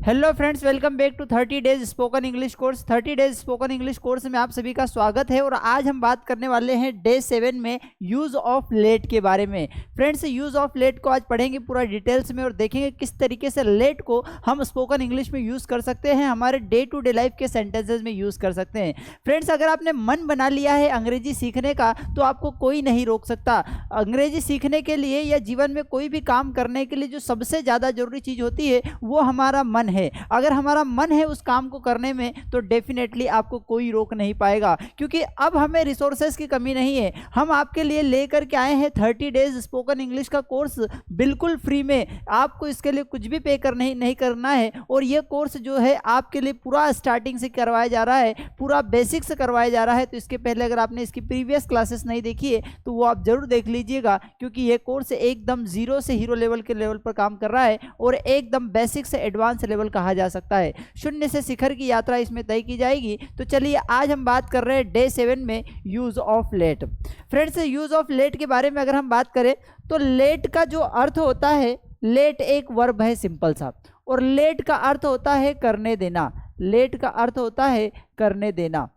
Hello friends, welcome back to 30 days spoken English course. 30 days spoken English course में आप सभी का स्वागत है। और आज हम बात करने वाले हैं डे 7 में यूज़ ऑफ लेट के बारे में। फ्रेंड्स, यूज़ ऑफ लेट को आज पढ़ेंगे पूरा डिटेल्स में और देखेंगे किस तरीके से लेट को हम स्पोकन इंग्लिश में यूज़ कर सकते हैं, हमारे डे टू डे लाइफ के सेंटेंसेज में यूज़ कर सकते हैं। फ्रेंड्स, अगर आपने मन बना लिया है अंग्रेजी सीखने का तो आपको कोई नहीं रोक सकता। अंग्रेजी सीखने के लिए या जीवन में कोई भी काम करने के लिए जो सबसे ज़्यादा जरूरी चीज़ होती है वो हमारा मन है। अगर हमारा मन है उस काम को करने में तो डेफिनेटली आपको कोई रोक नहीं पाएगा, क्योंकि अब हमें रिसोर्सेज की कमी नहीं है। हम आपके लिए लेकर के आए हैं 30 डेज स्पोकन इंग्लिश का कोर्स बिल्कुल फ्री में। आपको इसके लिए कुछ भी पे नहीं करना है। और ये कोर्स जो है आपके लिए पूरा स्टार्टिंग से करवाया जा रहा है, पूरा बेसिक से करवाया जा रहा है। तो इसके पहले अगर आपने इसकी प्रीवियस क्लासेस नहीं देखी है तो वो आप जरूर देख लीजिएगा, क्योंकि ये कोर्स एकदम जीरो से हीरो लेवल के लेवल पर काम कर रहा है और एकदम बेसिक से एडवांस लेवल कहा जा सकता है। शून्य से शिखर की यात्रा इसमें तय की जाएगी। तो चलिए आज हम बात कर रहे हैं डे 7 में use of let. Friends, use of let के बारे में अगर हम बात करें तो लेट का जो अर्थ होता है, लेट एक वर्ब है सिंपल सा, और लेट का अर्थ होता है करने देना। लेट का अर्थ होता है करने देना।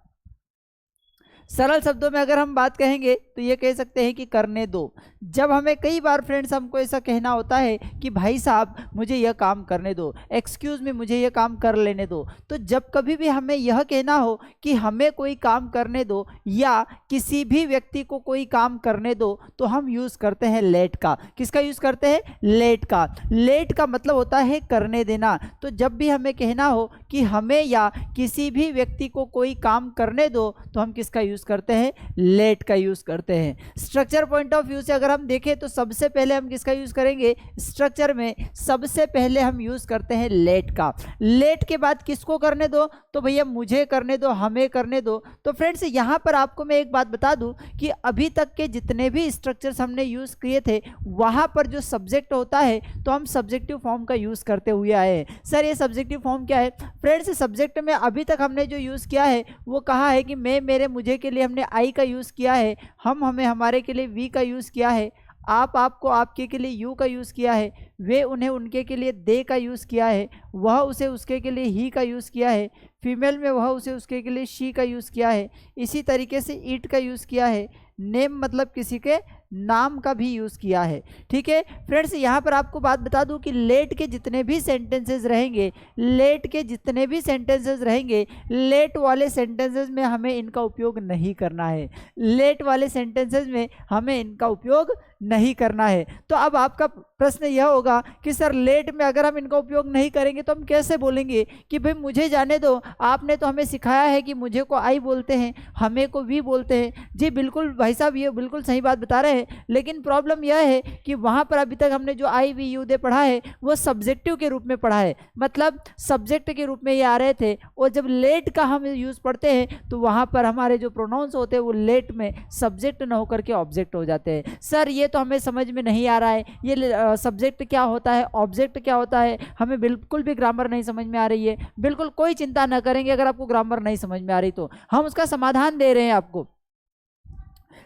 सरल शब्दों में अगर हम बात कहेंगे तो ये कह सकते हैं कि करने दो। जब हमें कई बार फ्रेंड्स हमको ऐसा कहना होता है कि भाई साहब मुझे यह काम करने दो, एक्सक्यूज़ मी मुझे यह काम कर लेने दो, तो जब कभी भी हमें यह कहना हो कि हमें कोई काम करने दो या किसी भी व्यक्ति को कोई काम करने दो तो हम यूज़ करते हैं लेट का। किसका यूज़ करते हैं? लेट का। लेट का मतलब होता है करने देना। तो जब भी हमें कहना हो कि हमें या किसी भी व्यक्ति को कोई काम करने दो तो हम किसका यूज करते हैं? लेट का यूज करते हैं। स्ट्रक्चर पॉइंट ऑफ व्यू से अगर हम देखें तो सबसे पहले हम किसका यूज करेंगे? स्ट्रक्चर में सबसे पहले हम यूज करते हैं लेट का। लेट के बाद किसको करने दो? तो भैया मुझे करने दो, हमें करने दो। तो फ्रेंड्स, यहां पर आपको मैं एक बात बता दूं कि अभी तक के जितने भी स्ट्रक्चर्स हमने यूज किए थे वहां पर जो सब्जेक्ट होता है तो हम सब्जेक्टिव फॉर्म का यूज करते हुए आए हैं। सर ये सब्जेक्टिव फॉर्म क्या है? फ्रेंड्स, सब्जेक्ट में अभी तक हमने जो यूज किया है वो कहा है कि मैं, मेरे, मुझे के लिए हमने आई का यूज किया है, हम, हमें, हमारे के लिए वी का यूज किया है, आप, आपको, आपके के लिए यू का यूज किया है, वे, उन्हें, उनके के लिए दे का यूज किया है, वह, उसे, उसके के लिए ही का यूज किया है, फीमेल में वह, उसे, उसके के लिए शी का यूज किया है, इसी तरीके से इट का यूज किया है, नेम मतलब किसी के नाम का भी यूज किया है। ठीक है फ्रेंड्स, यहाँ पर आपको बात बता दूं कि लेट के जितने भी सेंटेंसेस रहेंगे, लेट के जितने भी सेंटेंसेस रहेंगे, लेट वाले सेंटेंसेस में हमें इनका उपयोग नहीं करना है। लेट वाले सेंटेंसेस में हमें इनका उपयोग नहीं करना है। तो अब आपका प्रश्न यह होगा कि सर लेट में अगर हम इनका उपयोग नहीं करेंगे तो हम कैसे बोलेंगे कि भाई मुझे जाने दो, आपने तो हमें सिखाया है कि मुझे को आई बोलते हैं, हमें को वी बोलते हैं। जी बिल्कुल भाई साहब, ये बिल्कुल सही बात बता रहे हैं, लेकिन प्रॉब्लम यह है कि वहां पर अभी तक हमने जो आई वी यू दे पढ़ा है वो सब्जेक्टिव के रूप में पढ़ा है, मतलब सब्जेक्ट के रूप में ये आ रहे थे। और जब लेट का हम यूज पढ़ते हैं तो वहां पर हमारे जो प्रोनाउंस होते हैं वो लेट में सब्जेक्ट न होकर के ऑब्जेक्ट हो जाते हैं। सर ये तो हमें समझ में नहीं आ रहा है, ये सब्जेक्ट क्या होता है, ऑब्जेक्ट क्या होता है, हमें बिल्कुल भी ग्रामर नहीं समझ में आ रही है। बिल्कुल कोई चिंता न करेंगे, अगर आपको ग्रामर नहीं समझ में आ रही तो हम उसका समाधान दे रहे हैं आपको।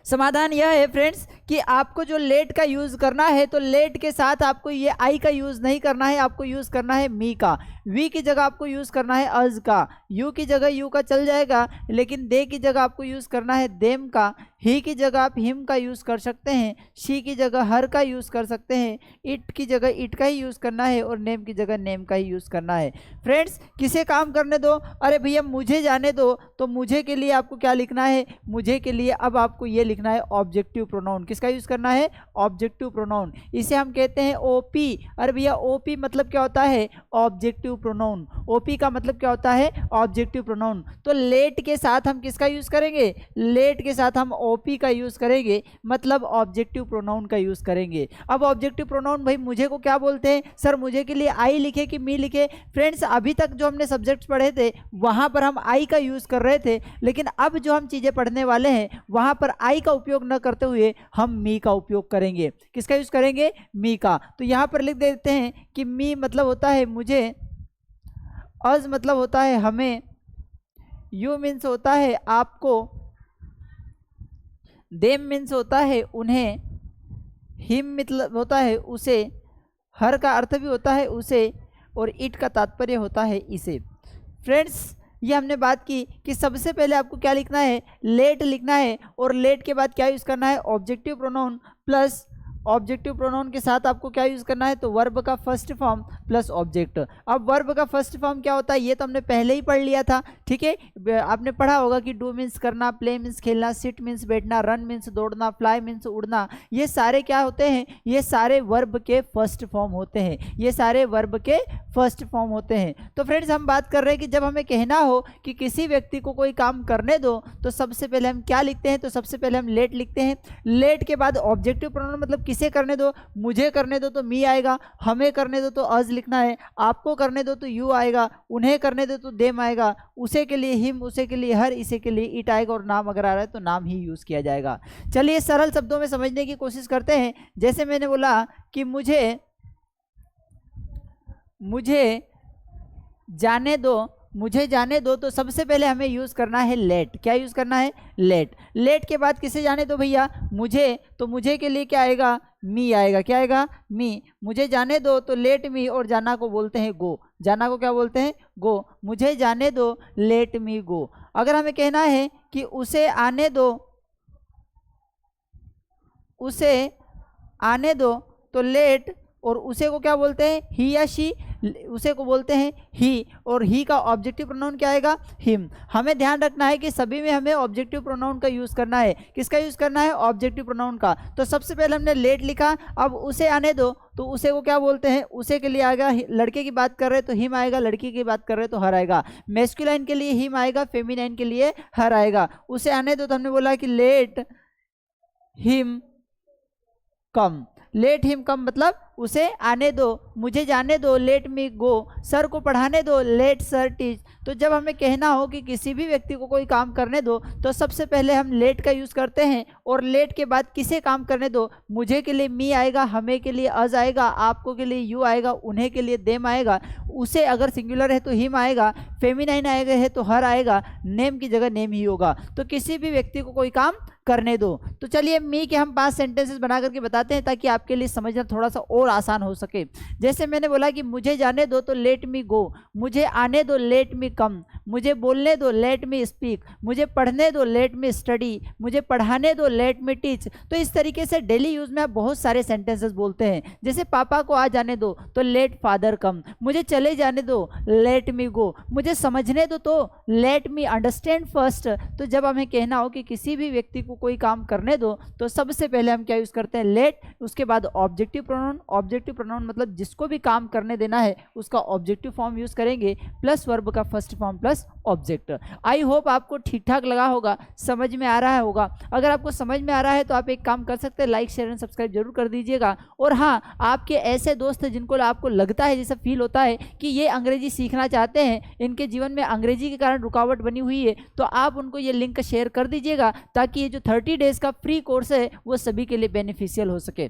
समाधान यह है फ्रेंड्स कि आपको जो लेट का यूज करना है तो लेट के साथ आपको ये आई का यूज नहीं करना है, आपको यूज करना है मी का। वी की जगह आपको यूज करना है अज का, यू की जगह यू का चल जाएगा, लेकिन दे की जगह आपको यूज करना है देम का, ही की जगह आप हिम का यूज कर सकते हैं, शी की जगह हर का यूज कर सकते हैं, इट की जगह इट का ही यूज करना है और नेम की जगह नेम का ही यूज करना है। फ्रेंड्स, किसे काम करने दो? अरे भैया मुझे जाने दो, तो मुझे के लिए आपको क्या लिखना है? मुझे के लिए अब आपको ये लिखना है ऑब्जेक्टिव प्रोनाउन। किसका यूज करना है? Objective pronoun. इसे हम कहते हैं ओपी। अरे भैया ओपी मतलब क्या होता है? Objective pronoun. ओपी का मतलब क्या होता है? Objective pronoun. तो लेट के साथ हम किसका यूज करेंगे? लेट के साथ हम ओपी का यूज करेंगे, मतलब ऑब्जेक्टिव प्रोनाउन का यूज करेंगे। अब ऑब्जेक्टिव प्रोनाउन भाई मुझे को क्या बोलते हैं? सर मुझे के लिए आई लिखे कि मी लिखे? फ्रेंड्स, अभी तक जो हमने सब्जेक्ट्स पढ़े थे वहां पर हम आई का यूज कर रहे थे, लेकिन अब जो हम चीजें पढ़ने वाले हैं वहां पर आई का उपयोग न करते हुए हम मी का उपयोग करेंगे। किसका यूज करेंगे? मी का। तो यहां पर लिख देते हैं कि मी मतलब होता है मुझे, अज मतलब होता है हमें, यू मीन्स होता है आपको, देम मीन्स होता है उन्हें, हिम मतलब होता है उसे, हर का अर्थ भी होता है उसे, और इट का तात्पर्य होता है इसे। फ्रेंड्स ये हमने बात की कि सबसे पहले आपको क्या लिखना है, लेट लिखना है, और लेट के बाद क्या यूज़ करना है, objective pronoun plus objective pronoun के साथ आपको क्या यूज़ करना है, तो वर्ब का फर्स्ट फॉर्म प्लस ऑब्जेक्ट। अब वर्ब का फर्स्ट फॉर्म क्या होता है ये तो हमने पहले ही पढ़ लिया था, ठीक है। आपने पढ़ा होगा कि डू मीन्स करना, प्ले मीन्स खेलना, सिट मीन्स बैठना, रन मीन्स दौड़ना, फ्लाई मीन्स उड़ना, ये सारे क्या होते हैं, ये सारे वर्ब के फर्स्ट फॉर्म होते हैं, ये सारे वर्ब के फर्स्ट फॉर्म होते हैं। तो फ्रेंड्स हम बात कर रहे हैं कि जब हमें कहना हो कि किसी व्यक्ति को कोई काम करने दो तो सबसे पहले हम क्या लिखते हैं, तो सबसे पहले हम लेट लिखते हैं। लेट के बाद ऑब्जेक्टिव प्रोनाउन मतलब किसे करने दो, मुझे करने दो तो मी आएगा, हमें करने दो तो अज लिखना है, आपको करने दो तो यू आएगा, उन्हें करने दो तो देम आएगा, उसे के लिए हिम, उसे के लिए हर, इसे के लिए इट आएगा, और नाम अगर आ रहा है तो नाम ही यूज किया जाएगा। चलिए सरल शब्दों में समझने की कोशिश करते हैं। जैसे मैंने बोला कि मुझे जाने दो, मुझे जाने दो, तो सबसे पहले हमें यूज़ करना है लेट। क्या यूज़ करना है, लेट। लेट के बाद किसे जाने दो भैया, मुझे, तो मुझे के लिए क्या आएगा, मी आएगा। क्या आएगा, मी। मुझे जाने दो तो लेट मी, और जाना को बोलते हैं गो। जाना को क्या बोलते हैं, गो। मुझे जाने दो, लेट मी गो। अगर हमें कहना है कि उसे आने दो, उसे आने दो, तो लेट, और उसे को क्या बोलते हैं, ही या शी, उसे को बोलते हैं ही, और ही का ऑब्जेक्टिव प्रोनाउन क्या आएगा, हिम। हमें ध्यान रखना है कि सभी में हमें ऑब्जेक्टिव प्रोनाउन का यूज़ करना है। किसका यूज़ करना है, ऑब्जेक्टिव प्रोनाउन का। तो सबसे पहले हमने लेट लिखा, अब उसे आने दो, तो उसे को क्या बोलते हैं, उसे के लिए आएगा, लड़के की बात कर रहे तो हिम आएगा, लड़की की बात कर रहे तो हर आएगा। मैस्कुलाइन के लिए हिम आएगा, फेमिनाइन के लिए हर आएगा। उसे आने दो तो हमने बोला कि let him come. Let him come मतलब उसे आने दो, मुझे जाने दो, लेट मी गो, सर को पढ़ाने दो, लेट सर टीच। तो जब हमें कहना हो कि किसी भी व्यक्ति को कोई काम करने दो तो सबसे पहले हम लेट का यूज़ करते हैं, और लेट के बाद किसे काम करने दो, मुझे के लिए मी आएगा, हमें के लिए अज आएगा, आपको के लिए यू आएगा, उन्हें के लिए देम आएगा, उसे अगर सिंगुलर है तो हिम आएगा, फेमिनाइन आएगा है तो हर आएगा, नेम की जगह नेम ही होगा। तो किसी भी व्यक्ति को कोई काम करने दो। तो चलिए मी के हम 5 सेंटेंसेस बना करके बताते हैं ताकि आपके लिए समझना थोड़ा सा और आसान हो सके। जैसे मैंने बोला कि मुझे जाने दो तो लेट मी गो, मुझे आने दो लेट मी कम, मुझे बोलने दो लेट मी स्पीक, मुझे पढ़ने दो लेट मी स्टडी, मुझे पढ़ाने दो लेट मी टीच। तो इस तरीके से डेली यूज में आप बहुत सारे सेंटेंसेस बोलते हैं। जैसे पापा को आ जाने दो तो लेट फादर कम, मुझे चले जाने दो लेट मी गो, मुझे समझने दो तो लेट मी अंडरस्टैंड फर्स्ट। तो जब हमें कहना हो कि किसी भी व्यक्ति को कोई काम करने दो तो सबसे पहले हम क्या यूज करते हैं, लेट। उसके बाद ऑब्जेक्टिव प्रोनाउन, ऑब्जेक्टिव प्रोनाउन मतलब जिसको भी काम करने देना है उसका ऑब्जेक्टिव फॉर्म यूज करेंगे, प्लस वर्ब का first form plus object. I hope आपको ठीक ठाक लगा होगा, समझ में आ रहा होगा। अगर आपको समझ में आ रहा है तो आप एक काम कर सकते हैं, लाइक शेयर एंड सब्सक्राइब जरूर कर दीजिएगा। और हाँ, आपके ऐसे दोस्त जिनको आपको लगता है, जैसा फील होता है कि ये अंग्रेजी सीखना चाहते हैं, इनके जीवन में अंग्रेजी के कारण रुकावट बनी हुई है, तो आप उनको ये लिंक शेयर कर दीजिएगा ताकि ये जो 30 डेज का फ्री कोर्स है वो सभी के लिए बेनिफिशियल हो सके।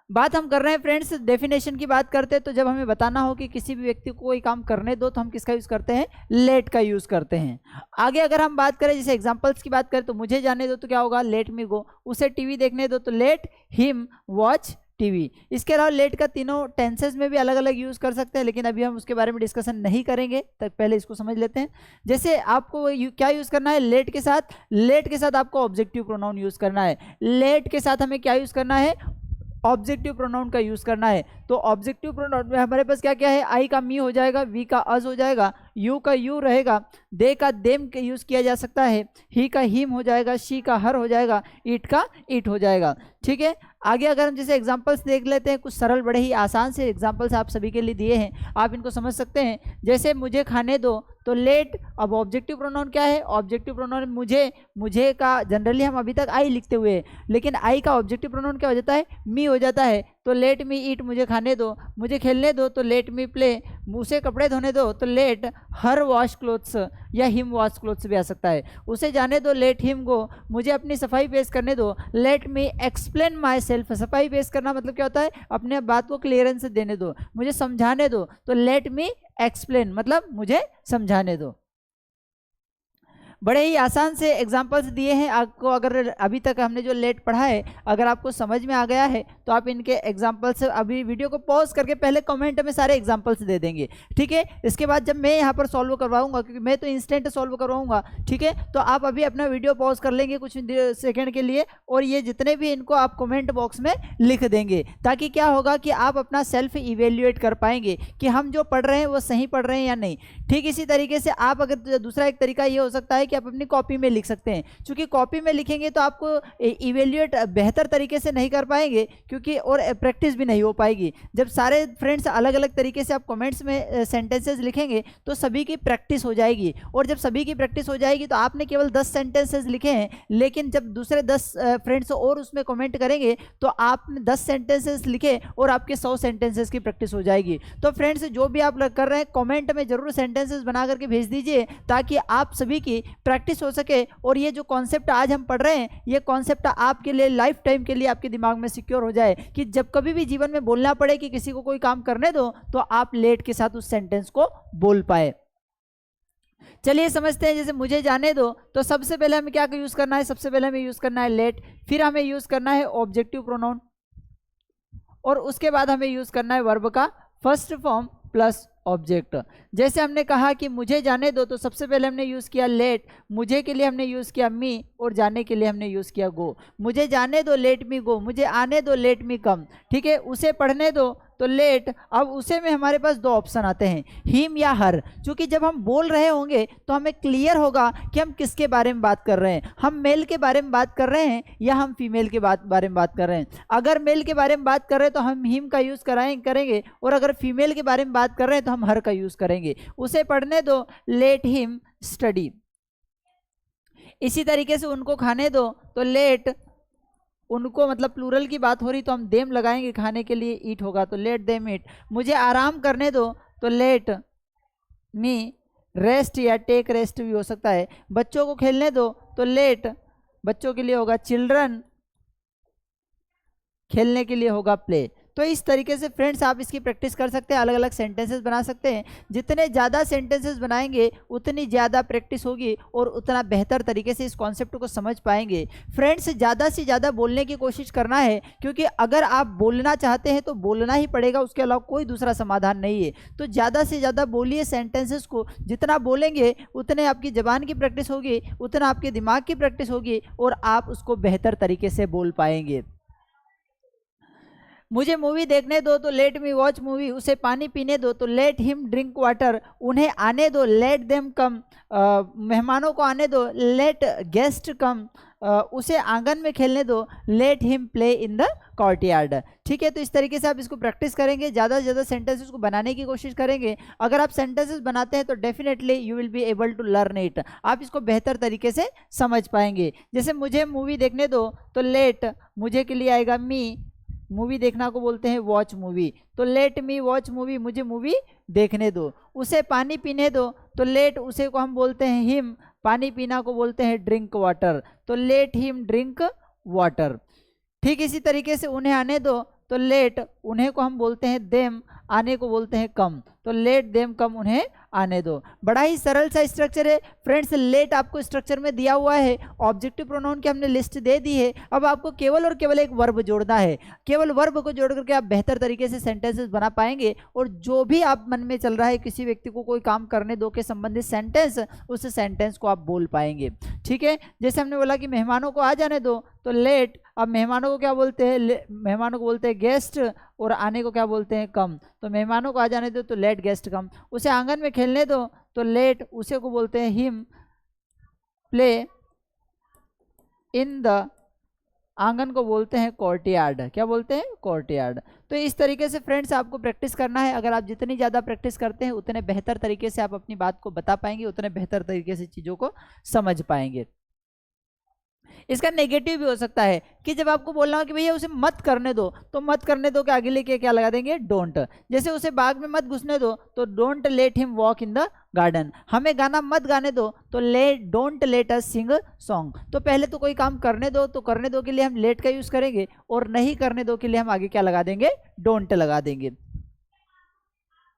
बात हम कर रहे हैं फ्रेंड्स डेफिनेशन की बात करते हैं। तो जब हमें बताना हो कि किसी भी व्यक्ति को कोई काम करने दो तो हम किसका यूज़ करते हैं, लेट का यूज़ करते हैं। आगे अगर हम बात करें, जैसे एग्जांपल्स की बात करें, तो मुझे जाने दो तो क्या होगा, लेट मी गो, उसे टीवी देखने दो तो लेट हिम वॉच टीवी। इसके अलावा लेट का तीनों टेंसेस में भी अलग अलग यूज़ कर सकते हैं, लेकिन अभी हम उसके बारे में डिस्कशन नहीं करेंगे, तक पहले इसको समझ लेते हैं। जैसे आपको क्या यूज़ करना है, लेट के साथ आपको ऑब्जेक्टिव प्रोनाउन यूज़ करना है। लेट के साथ हमें क्या यूज़ करना है, ऑब्जेक्टिव प्रोनाउन का यूज़ करना है। तो ऑब्जेक्टिव प्रोनाउन में हमारे पास क्या क्या है, आई का मी हो जाएगा, वी का अज हो जाएगा, यू का यू रहेगा, दे का देम का यूज़ किया जा सकता है, ही का हिम हो जाएगा, शी का हर हो जाएगा, इट का इट हो जाएगा। ठीक है, आगे अगर हम जैसे एग्जांपल्स देख लेते हैं, कुछ सरल बड़े ही आसान से एग्जांपल्स आप सभी के लिए दिए हैं, आप इनको समझ सकते हैं। जैसे मुझे खाने दो तो लेट, अब ऑब्जेक्टिव प्रोनाउन क्या है, ऑब्जेक्टिव प्रोनाउन मुझे का जनरली हम अभी तक आई लिखते हुए, लेकिन आई का ऑब्जेक्टिव प्रोनाउन क्या हो जाता है, मी हो जाता है। तो लेट मी ईट, मुझे खाने दो, मुझे खेलने दो तो लेट मी प्ले, उसे कपड़े धोने दो तो लेट हर वॉश क्लोथ्स या हिम वॉश क्लोथ्स भी आ सकता है। उसे जाने दो, लेट हिम गो, मुझे अपनी सफाई पेश करने दो, let me explain my self. सफाई पेश करना मतलब क्या होता है, अपने बात को क्लियरेंस देने दो। मुझे समझाने दो तो लेट मी एक्सप्लेन मतलब मुझे समझाने दो। बड़े ही आसान से एग्जांपल्स दिए हैं आपको। अगर अभी तक हमने जो लेट पढ़ा है अगर आपको समझ में आ गया है तो आप इनके एग्जांपल्स अभी वीडियो को पॉज करके पहले कमेंट में सारे एग्जांपल्स दे देंगे, ठीक है। इसके बाद जब मैं यहाँ पर सॉल्व करवाऊंगा, क्योंकि मैं तो इंस्टेंट सॉल्व करवाऊंगा, ठीक है, तो आप अभी अपना वीडियो पॉज कर लेंगे कुछ सेकेंड के लिए और ये जितने भी इनको आप कमेंट बॉक्स में लिख देंगे, ताकि क्या होगा कि आप अपना सेल्फ इवेल्युएट कर पाएंगे कि हम जो पढ़ रहे हैं वो सही पढ़ रहे हैं या नहीं। ठीक इसी तरीके से आप अगर दूसरा एक तरीका ये हो सकता है कि आप अपनी कॉपी में लिख सकते हैं, क्योंकि कॉपी में लिखेंगे तो आपको इवेल्युएट बेहतर तरीके से नहीं कर पाएंगे, क्योंकि और प्रैक्टिस भी नहीं हो पाएगी। जब सारे फ्रेंड्स अलग अलग तरीके से आप कमेंट्स में सेंटेंसेस लिखेंगे तो सभी की प्रैक्टिस हो जाएगी, और जब सभी की प्रैक्टिस हो जाएगी तो आपने केवल 10 सेंटेंसेस लिखे हैं, लेकिन जब दूसरे 10 फ्रेंड्स और उसमें कमेंट करेंगे तो आपने 10 सेंटेंसेस लिखे और आपके 100 सेंटेंसेस की प्रैक्टिस हो जाएगी। तो फ्रेंड्स जो भी आप कर रहे हैं कमेंट में जरूर सेंटेंसेस बना करके भेज दीजिए, ताकि आप सभी की प्रैक्टिस हो सके, और ये जो कॉन्सेप्ट आज हम पढ़ रहे हैं ये कॉन्सेप्ट आपके लिए लाइफ टाइम के लिए आपके दिमाग में सिक्योर हो जाए, कि जब कभी भी जीवन में बोलना पड़े कि किसी को कोई काम करने दो तो आप लेट के साथ उस सेंटेंस को बोल पाए। चलिए समझते हैं। जैसे मुझे जाने दो, तो सबसे पहले हमें क्या यूज करना है, सबसे पहले हमें यूज करना है लेट, फिर हमें यूज करना है ऑब्जेक्टिव प्रोनाउन, और उसके बाद हमें यूज करना है वर्ब का फर्स्ट फॉर्म प्लस ऑब्जेक्ट। जैसे हमने कहा कि मुझे जाने दो, तो सबसे पहले हमने यूज किया लेट, मुझे के लिए हमने यूज किया मी, और जाने के लिए हमने यूज किया गो। मुझे जाने दो लेट मी गो, मुझे आने दो लेट मी कम, ठीक है। उसे पढ़ने दो तो लेट, अब उसे में हमारे पास दो ऑप्शन आते हैं, हिम या हर। क्योंकि जब हम बोल रहे होंगे तो हमें क्लियर होगा कि हम किसके बारे में बात कर रहे हैं, हम मेल के बारे में बात कर रहे हैं या हम फीमेल के बारे में बात कर रहे हैं। अगर मेल के बारे में बात कर रहे हैं तो हम हिम का यूज़ करेंगे, और अगर फीमेल के बारे में बात कर रहे हैं तो हम हर का यूज़ करेंगे। उसे पढ़ने दो, लेट हिम स्टडी। इसी तरीके से उनको खाने दो, तो लेट, उनको मतलब प्लूरल की बात हो रही तो हम देम लगाएंगे, खाने के लिए ईट होगा तो लेट देम ईट। मुझे आराम करने दो, तो लेट मी रेस्ट या टेक रेस्ट भी हो सकता है। बच्चों को खेलने दो, तो लेट, बच्चों के लिए होगा चिल्ड्रन, खेलने के लिए होगा प्ले। तो इस तरीके से फ्रेंड्स आप इसकी प्रैक्टिस कर सकते हैं, अलग अलग सेंटेंसेस बना सकते हैं। जितने ज़्यादा सेंटेंसेस बनाएंगे उतनी ज़्यादा प्रैक्टिस होगी और उतना बेहतर तरीके से इस कॉन्सेप्ट को समझ पाएंगे। फ्रेंड्स ज़्यादा से ज़्यादा बोलने की कोशिश करना है, क्योंकि अगर आप बोलना चाहते हैं तो बोलना ही पड़ेगा, उसके अलावा कोई दूसरा समाधान नहीं है। तो ज़्यादा से ज़्यादा बोलिए सेंटेंसेस को, जितना बोलेंगे उतने आपकी ज़बान की प्रैक्टिस होगी, उतना आपके दिमाग की प्रैक्टिस होगी और आप उसको बेहतर तरीके से बोल पाएंगे। मुझे मूवी देखने दो, तो लेट मी वॉच मूवी। उसे पानी पीने दो, तो लेट हिम ड्रिंक वाटर। उन्हें आने दो, लेट देम कम। मेहमानों को आने दो, लेट गेस्ट कम। उसे आंगन में खेलने दो, let him play in the courtyard. ठीक है, तो इस तरीके से आप इसको प्रैक्टिस करेंगे, ज़्यादा से ज़्यादा सेंटेंसेस को बनाने की कोशिश करेंगे। अगर आप सेंटेंसेस बनाते हैं तो definitely you will be able to learn it, आप इसको बेहतर तरीके से समझ पाएंगे। जैसे मुझे मूवी देखने दो, तो लेट, मुझे के लिए आएगा मी, मूवी देखना को बोलते हैं वॉच मूवी, तो लेट मी वॉच मूवी, मुझे मूवी देखने दो। उसे पानी पीने दो, तो लेट, उसे को हम बोलते हैं हिम, पानी पीना को बोलते हैं ड्रिंक वाटर, तो लेट हिम ड्रिंक वाटर। ठीक इसी तरीके से उन्हें आने दो, तो लेट, उन्हें को हम बोलते हैं देम, आने को बोलते हैं कम, तो लेट देम कम, उन्हें आने दो। बड़ा ही सरल सा स्ट्रक्चर है फ्रेंड्स। लेट आपको स्ट्रक्चर में दिया हुआ है, ऑब्जेक्टिव प्रोनाउन की हमने लिस्ट दे दी है। अब आपको केवल और केवल एक वर्ब जोड़ना है, केवल वर्ब को जोड़ करके आप बेहतर तरीके से सेंटेंसेस बना पाएंगे। और जो भी आप मन में चल रहा है, किसी व्यक्ति को कोई काम करने दो के संबंधित सेंटेंस, उस सेंटेंस को आप बोल पाएंगे। ठीक है, जैसे हमने बोला कि मेहमानों को आ जाने दो, तो लेट, अब मेहमानों को क्या बोलते हैं, मेहमानों को बोलते हैं गेस्ट, और आने को क्या बोलते हैं कम, तो मेहमानों को आ जाने दो, तो लेट गेस्ट कम। उसे आंगन में खेलने दो, तो लेट, उसे को बोलते हैं हिम प्ले इन द, आंगन को बोलते हैं कोर्टयार्ड, क्या बोलते हैं, कोर्टयार्ड। तो इस तरीके से फ्रेंड्स आपको प्रैक्टिस करना है। अगर आप जितनी ज़्यादा प्रैक्टिस करते हैं उतने बेहतर तरीके से आप अपनी बात को बता पाएंगे, उतने बेहतर तरीके से चीज़ों को समझ पाएंगे। इसका नेगेटिव भी हो सकता है कि जब आपको बोलना हो कि भैया उसे मत करने दो, तो मत करने दो के आगे लेके क्या लगा देंगे, डोंट। जैसे उसे बाग में मत घुसने दो, तो don't let him walk in the garden. हमें गाना मत गाने दो, तो don't let us sing song. तो पहले तो कोई काम करने दो, तो करने दो के लिए हम लेट का यूज करेंगे, और नहीं करने दो के लिए हम आगे क्या लगा देंगे, डोंट लगा देंगे।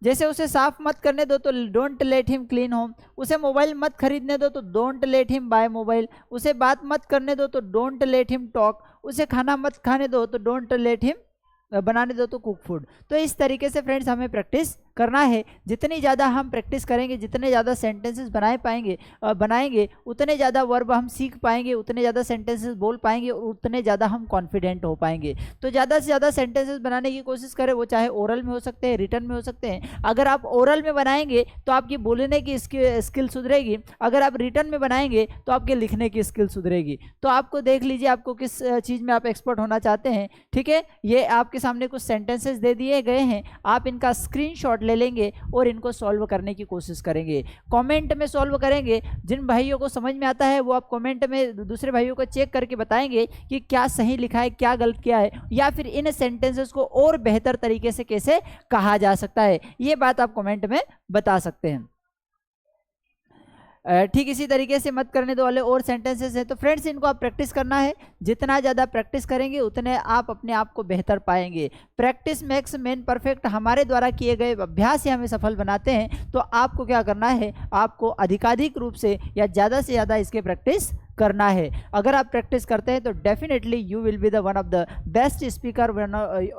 जैसे उसे साफ मत करने दो तो don't let him clean home, उसे मोबाइल मत खरीदने दो तो don't let him by mobile, उसे बात मत करने दो तो डोंट लेट हिम टॉक, उसे खाना मत खाने दो तो डोंट लेट हिम बनाने दो तो कुक फूड। तो इस तरीके से फ्रेंड्स हमें प्रैक्टिस करना है। जितनी ज़्यादा हम प्रैक्टिस करेंगे, जितने ज़्यादा सेंटेंसेस बनाएंगे उतने ज़्यादा वर्ब हम सीख पाएंगे, उतने ज़्यादा सेंटेंसेस बोल पाएंगे और उतने ज़्यादा हम कॉन्फिडेंट हो पाएंगे। तो ज़्यादा से ज़्यादा सेंटेंसेस बनाने की कोशिश करें, वो चाहे ओरल में हो सकते हैं, रिटन में हो सकते हैं। अगर आप ओरल में बनाएंगे तो आपकी बोलने की स्किल सुधरेगी, अगर आप रिटन में बनाएंगे तो आपके लिखने की स्किल सुधरेगी। तो आपको देख लीजिए आपको किस चीज़ में आप एक्सपर्ट होना चाहते हैं। ठीक है, ये आपके सामने कुछ सेंटेंसेस दे दिए गए हैं, आप इनका स्क्रीनशॉट ले लेंगे और इनको सॉल्व करने की कोशिश करेंगे। कमेंट में सॉल्व करेंगे। जिन भाइयों को समझ में आता है वो आप कमेंट में दूसरे भाइयों को चेक करके बताएंगे कि क्या सही लिखा है, क्या गलत किया है, या फिर इन सेंटेंसेस को और बेहतर तरीके से कैसे कहा जा सकता है, ये बात आप कमेंट में बता सकते हैं। ठीक इसी तरीके से मत करने दो वाले और सेंटेंसेस हैं। तो फ्रेंड्स इनको आप प्रैक्टिस करना है, जितना ज़्यादा प्रैक्टिस करेंगे उतने आप अपने आप को बेहतर पाएंगे। प्रैक्टिस मेक्स मैन परफेक्ट, हमारे द्वारा किए गए अभ्यास ही हमें सफल बनाते हैं। तो आपको क्या करना है, आपको अधिकाधिक रूप से या ज़्यादा से ज़्यादा इसके प्रैक्टिस करना है। अगर आप प्रैक्टिस करते हैं तो definitely you will be the one of the best speaker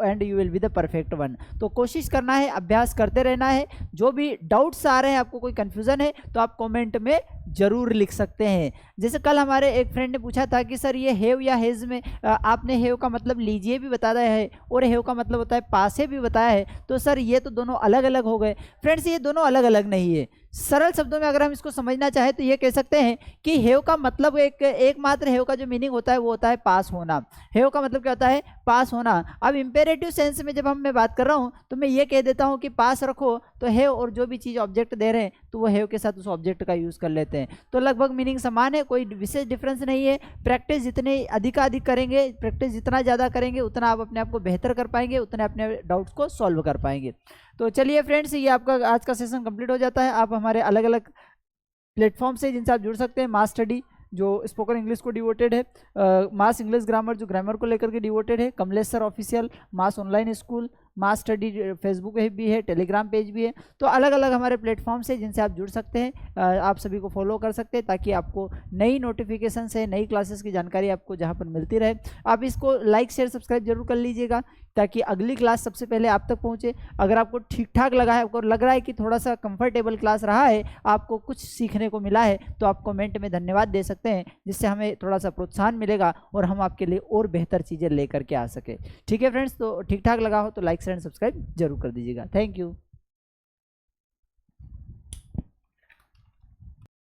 and you will be the perfect one. तो कोशिश करना है, अभ्यास करते रहना है। जो भी डाउट्स आ रहे हैं, आपको कोई कंफ्यूजन है तो आप कमेंट में जरूर लिख सकते हैं। जैसे कल हमारे एक फ्रेंड ने पूछा था कि सर ये हैव या हैज़ में आपने हैव का मतलब लीजिए भी बताया है और हैव का मतलब होता है पासे भी बताया है, तो सर ये तो दोनों अलग अलग हो गए। फ्रेंड्स ये दोनों अलग अलग नहीं है। सरल शब्दों में अगर हम इसको समझना चाहें तो ये कह सकते हैं कि हेव का मतलब एकमात्र हेव का जो मीनिंग होता है वो होता है पास होना। हेव का मतलब क्या होता है, पास होना। अब इंपेरेटिव सेंस में जब मैं बात कर रहा हूँ तो मैं ये कह देता हूँ कि पास रखो, तो हेव और जो भी चीज़ ऑब्जेक्ट दे रहे हैं तो वो हेव के साथ उस ऑब्जेक्ट का यूज़ कर लेते हैं। तो लगभग मीनिंग समान है, कोई विशेष डिफरेंस नहीं है। प्रैक्टिस जितनी अधिक करेंगे, प्रैक्टिस जितना ज़्यादा करेंगे उतना आप अपने आप को बेहतर कर पाएंगे, उतने अपने डाउट्स को सॉल्व कर पाएंगे। तो चलिए फ्रेंड्स, ये आपका आज का सेशन कंप्लीट हो जाता है। आप हमारे अलग अलग प्लेटफॉर्म से जिनसे आप जुड़ सकते हैं, मास स्टडी जो स्पोकन इंग्लिश को डिवोटेड है, मास इंग्लिश ग्रामर जो ग्रामर को लेकर के डिवोटेड है, कमलेश सर ऑफिशियल, मास ऑनलाइन स्कूल, मास स्टडी फेसबुक भी है, टेलीग्राम पेज भी है। तो अलग अलग हमारे प्लेटफॉर्म से जिनसे आप जुड़ सकते हैं, आप सभी को फॉलो कर सकते हैं ताकि आपको नई नोटिफिकेशन से नई क्लासेस की जानकारी आपको जहां पर मिलती रहे। आप इसको लाइक शेयर सब्सक्राइब जरूर कर लीजिएगा ताकि अगली क्लास सबसे पहले आप तक पहुंचे। अगर आपको ठीक ठाक लगा है, आपको लग रहा है कि थोड़ा सा कंफर्टेबल क्लास रहा है, आपको कुछ सीखने को मिला है, तो आप कमेंट में धन्यवाद दे सकते हैं, जिससे हमें थोड़ा सा प्रोत्साहन मिलेगा और हम आपके लिए और बेहतर चीज़ें लेकर के आ सके। ठीक है फ्रेंड्स, तो ठीक ठाक लगा हो तो लाइक शेयर एंड सब्सक्राइब जरूर कर दीजिएगा। Thank you.